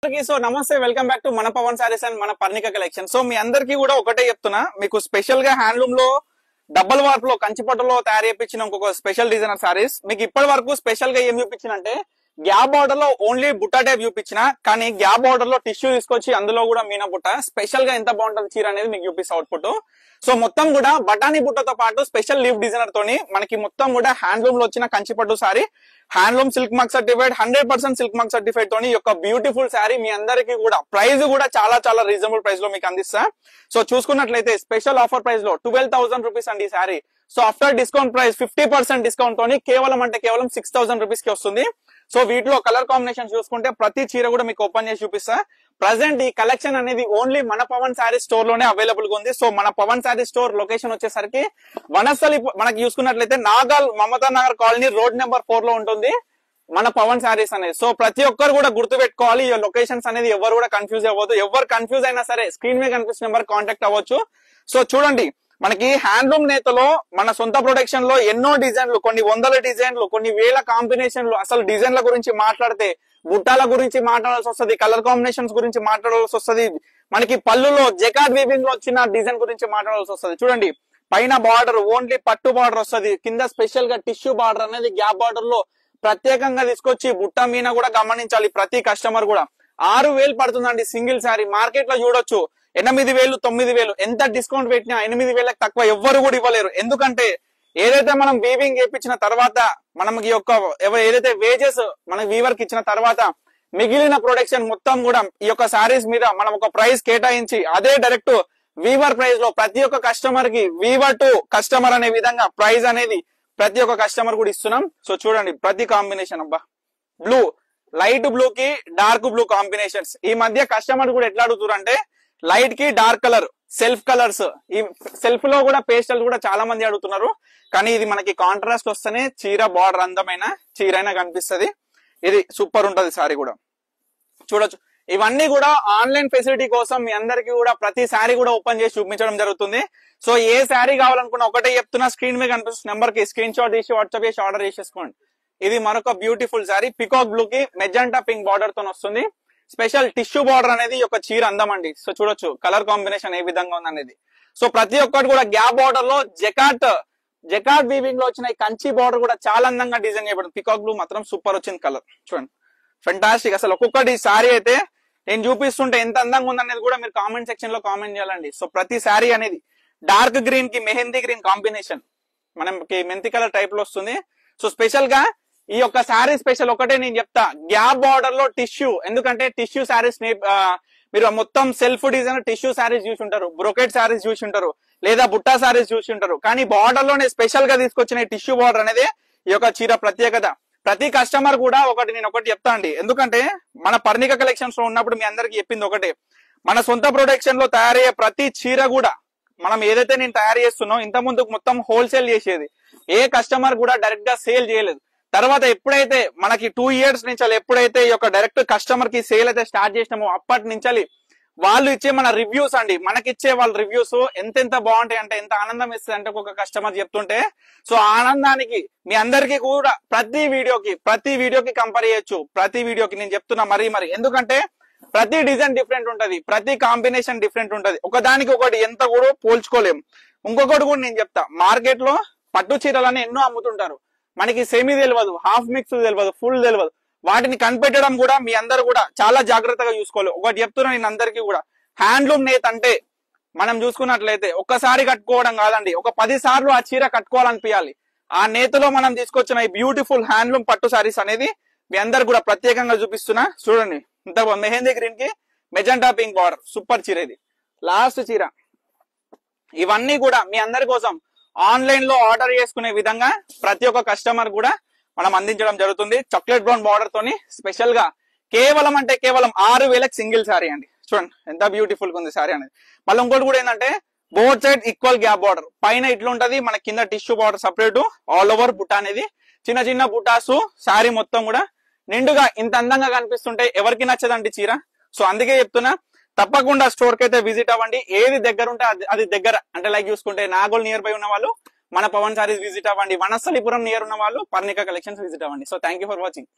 So నమస్తే, welcome back to మన Pawan saris and మన పర్ణిక కలెక్షన్. సో మీ అందరికీ కూడా ఒకటే చెప్తున్నా, మీకు స్పెషల్ గా హ్యాండ్లూమ్ లో డబల్ వార్ప్ లో కంచిపట్టులో తయారు చేయించిన ఇంకొక స్పెషల్ డిజైనర్ సారీస్. మీకు ఇప్పటి వరకు స్పెషల్ గా ఏం చూపించిన అంటే గ్యాప్ బార్డర్ లో ఓన్లీ బుట్టా టైప్ చూపించిన, కానీ గ్యాప్ బార్డర్ లో టిష్యూ తీసుకొచ్చి అందులో కూడా మీనా బుట్ట స్పెషల్ గా ఎంత బాగుంటుంది చీర అనేది మీకు చూపిస్తా అవుట్పుట్. సో మొత్తం కూడా బటానీ బుట్టతో పాటు స్పెషల్ లీవ్ డిజైనర్ తోని మనకి మొత్తం కూడా హ్యాండ్లూమ్ లో వచ్చిన కంచిపట్టు sari, handloom silk mark certified 100% silk mark certified తోని యొక్క బ్యూటిఫుల్ శారీ మీ అందరికి కూడా ప్రైస్ కూడా చాలా చాలా రీజనబుల్ ప్రైస్ లో మీకు అందిస్తా. సో చూసుకున్నట్లయితే స్పెషల్ ఆఫర్ ప్రైస్ లో 12,000 రూపీస్ అండి ఈ sari. So after discount price 50% discount తోని కేవలం 6,000 రూపీస్ కి వస్తుంది. సో వీటిలో కలర్ కాంబినేషన్ చూసుకుంటే ప్రతి చీర కూడా మీకు ఓపెన్ చేసి చూపిస్తా. ప్రజెంట్ ఈ కలెక్షన్ అనేది ఓన్లీ మన పవన్ శారీ స్టోర్ లోనే అవైలబుల్ గా ఉంది. సో మన పవన్ శారీ స్టోర్ లొకేషన్ వచ్చేసరికి వనస్థలి మనకి చూసుకున్నట్లయితే నాగల్ Mamata Nagar colony road number 4 లో ఉంటుంది మన పవన్ శారీస్ అనేది. సో ప్రతి ఒక్కరు కూడా గుర్తు పెట్టుకోవాలి ఈ లొకేషన్స్ అనేది, ఎవరు కూడా కన్ఫ్యూజ్ అవ్వద్దు. ఎవరు కన్ఫ్యూజ్ అయినా సరే స్క్రీన్ మీద కనిపిస్తున్న నెంబర్ కాంటాక్ట్ అవ్వచ్చు. సో చూడండి, మనకి హ్యాండ్లూమ్ నేతలో మన సొంత ప్రొడక్షన్ లో ఎన్నో డిజైన్లు, కొన్ని వందల డిజైన్లు, కొన్ని వేల కాంబినేషన్లు. అసలు డిజైన్ల గురించి మాట్లాడితే బుట్టాల గురించి మాట్లాడాల్సి వస్తుంది, కలర్ కాంబినేషన్స్ గురించి మాట్లాడాల్సి వస్తుంది, మనకి పళ్ళులో జకార్డ్ వీవింగ్ లో వచ్చిన డిజైన్ గురించి మాట్లాడాల్సి వస్తుంది. చూడండి, పైన బార్డర్ ఓన్లీ పట్టు బార్డర్ వస్తుంది, కింద స్పెషల్ గా టిష్యూ బార్డర్ అనేది గ్యాప్ బార్డర్ లో ప్రత్యేకంగా తీసుకొచ్చి బుట్ట మీన కూడా గమనించాలి ప్రతి కస్టమర్ కూడా. 6,000 పడుతుందండి సింగిల్ శారీ. మార్కెట్ లో చూడొచ్చు 8,000, 9,000. ఎంత డిస్కౌంట్ పెట్టినా 8,000కి తక్కువ ఎవ్వరు కూడా ఇవ్వలేరు. ఎందుకంటే ఏదైతే మనం వీవింగ్ చేయించిన తర్వాత మనకి యొక్క ఏదైతే వేజెస్ మన వీవర్ కి ఇచ్చిన తర్వాత మిగిలిన ప్రొడక్షన్ మొత్తం కూడా ఈ యొక్క శారీస్ మీద మనం ఒక ప్రైస్ కేటాయించి అదే డైరెక్ట్ వీవర్ ప్రైస్ లో ప్రతి ఒక్క కస్టమర్ కి వీవర్ టు కస్టమర్ అనే విధంగా ప్రైస్ అనేది ప్రతి ఒక్క కస్టమర్ కూడా ఇస్తున్నాం. సో చూడండి, ప్రతి కాంబినేషన్ అబ్బా, బ్లూ లైట్ బ్లూ కి డార్క్ బ్లూ కాంబినేషన్స్. ఈ మధ్య కస్టమర్ కూడా ఎట్లా అడుగుతారు అంటే లైట్ కి డార్క్ కలర్ సెల్ఫ్ కలర్స్, ఈ సెల్ఫ్ లో కూడా పేస్టల్ కూడా చాలా మంది అడుగుతున్నారు. కానీ ఇది మనకి కాంట్రాస్ట్ వస్తేనే చీర బార్డర్ అందమైన చీర అయినా కనిపిస్తుంది. ఇది సూపర్ ఉంటది సారీ కూడా చూడొచ్చు. ఇవన్నీ కూడా ఆన్లైన్ ఫెసిలిటీ కోసం మీ అందరికి కూడా ప్రతి శారీ కూడా ఓపెన్ చేసి చూపించడం జరుగుతుంది. సో ఏ శారీ కావాలనుకున్నా ఒకటే చెప్తున్నా, స్క్రీన్ మీద కనిపిస్తున్న నెంబర్ కి స్క్రీన్ షాట్ తీసి వాట్సాప్ చేసి ఆర్డర్ చేసేసుకోండి. ఇది మరొక బ్యూటిఫుల్ శారీ, పికాక్ బ్లూ కి మెజెంటా పింక్ బార్డర్ తో వస్తుంది. స్పెషల్ టిష్యూ బార్డర్ అనేది ఒక చీర అందం అండి. సో చూడొచ్చు కలర్ కాంబినేషన్ ఏ విధంగా ఉంది అనేది. సో ప్రతి ఒక్కటి కూడా గ్యాప్ బార్డర్ లో జకార్డ్ వీవింగ్ లో వచ్చిన ఈ కంచి బార్డర్ కూడా చాలా అందంగా డిజైన్ చేయబడింది. పికాక్ బ్లూ మాత్రం సూపర్ వచ్చింది కలర్, చూడండి ఫెంటాస్టిక్. అసలు ఒక్కొక్కటి శారీ అయితే నేను చూపిస్తుంటే ఎంత అందంగా ఉందనేది కూడా మీరు కామెంట్ సెక్షన్ లో కామెంట్ చేయాలండి. సో ప్రతి శారీ అనేది డార్క్ గ్రీన్ కి మెహందీ గ్రీన్ కాంబినేషన్ మనకి మెంతి కలర్ టైప్ లో వస్తుంది. సో స్పెషల్ గా ఈ యొక్క శారీ స్పెషల్ ఒకటే నేను చెప్తా, గ్యాప్ బార్డర్ లో టిష్యూ. ఎందుకంటే టిష్యూ శారీస్ మీరు మొత్తం సెల్ఫ్ డిజైన్ టిష్యూ శారీస్ చూసి ఉంటారు, బ్రొకెట్ శారీస్ చూసి ఉంటారు, లేదా బుట్టా శారీస్ చూసి ఉంటారు. కానీ బార్డర్ లోనే స్పెషల్ గా తీసుకొచ్చిన టిష్యూ బార్డర్ అనేది ఈ యొక్క చీర ప్రత్యేకత. ప్రతి కస్టమర్ కూడా నేను ఒకటి చెప్తా అండి, ఎందుకంటే మన పర్ణిక కలెక్షన్స్ లో ఉన్నప్పుడు మీ అందరికి చెప్పింది ఒకటే, మన సొంత ప్రొడక్షన్ లో తయారయ్యే ప్రతి చీర కూడా మనం ఏదైతే నేను తయారు చేస్తున్నాం ఇంత ముందుకు మొత్తం హోల్సేల్ చేసేది, ఏ కస్టమర్ కూడా డైరెక్ట్ గా సేల్ చేయలేదు. తర్వాత ఎప్పుడైతే మనకి 2 years నుంచి ఎప్పుడైతే ఈ యొక్క డైరెక్ట్ కస్టమర్ కి సేల్ అయితే స్టార్ట్ చేసినామో అప్పటి నుంచి వాళ్ళు ఇచ్చే మన రివ్యూస్ అండి, మనకిచ్చే వాళ్ళ రివ్యూస్ ఎంత బాగుంటాయి అంటే, ఎంత ఆనందం ఇస్తుంది అంటే ఒక కస్టమర్ చెప్తుంటే. సో ఆనందానికి మీ అందరికీ కూడా ప్రతి వీడియోకి కంపేర్ చేయొచ్చు. ప్రతి వీడియోకి నేను చెప్తున్నా మరీ ఎందుకంటే ప్రతి డిజైన్ డిఫరెంట్ ఉంటది, ప్రతి కాంబినేషన్ డిఫరెంట్ ఉంటది, ఒకదానికి ఒకటి ఎంత కూడా పోల్చుకోలేము. ఇంకొకటి కూడా నేను చెప్తా, మార్కెట్ లో పట్టు చీరలని ఎన్నో అమ్ముతుంటారు, మనకి సెమీ తెలియదు, హాఫ్ మిక్స్ తెలియదు, ఫుల్ తెలియదు. వాటిని కనిపెట్టడం కూడా మీ అందరు కూడా చాలా జాగ్రత్తగా చూసుకోవాలి. ఒకటి చెప్తున్నా నేను అందరికీ కూడా, హ్యాండ్లూమ్ నేత అంటే మనం చూసుకున్నట్లయితే ఒక్కసారి కట్టుకోవడం కాదండి, ఒక 10 సార్లు ఆ చీర కట్టుకోవాలనిపించాలి. ఆ నేతలో మనం తీసుకొచ్చిన ఈ బ్యూటిఫుల్ హ్యాండ్లూమ్ పట్టు సారీస్ అనేది మీ అందరు కూడా ప్రత్యేకంగా చూపిస్తున్నా. చూడండి ఇంత మెహందీ గ్రీన్ కి మెజెంటా పింక్ బార్డర్, సూపర్ చీర. ఇది లాస్ట్ చీర. ఇవన్నీ కూడా మీ అందరి కోసం ఆన్లైన్ లో ఆర్డర్ చేసుకునే విధంగా ప్రతి ఒక్క కస్టమర్ కూడా మనం అందించడం జరుగుతుంది. చాక్లెట్ బ్రౌన్ బార్డర్ తోని స్పెషల్ గా కేవలం 6,000కి సింగిల్ శారీ అండి. చూడండి ఎంత బ్యూటిఫుల్ గా ఉంది శారీ అనేది. మళ్ళీ ఇంకోటి కూడా ఏంటంటే both side equal gap border, పైన ఇట్లా ఉంటది, మన కింద tissue border separate, all over బుట్ట అనేది చిన్న చిన్న బుటాసు. శారీ మొత్తం కూడా నిండుగా ఇంత అందంగా కనిపిస్తుంటే ఎవరికి నచ్చదండి చీర. సో అందుకే చెప్తున్నా, తప్పకుండా స్టోర్ కి అయితే విజిట్ అవ్వండి. ఏది దగ్గర ఉంటే అది దగ్గర అంటే లైక్ చూసుకుంటే నాగోల్ నియర్ బై ఉన్న వాళ్ళు మన పవన్ సారీస్ విజిట్ అవ్వండి, వనస్థలిపురం నియర్ ఉన్న వాళ్ళు పర్ణిక కలెక్షన్స్ విజిట్ అవ్వండి. So thank you for watching.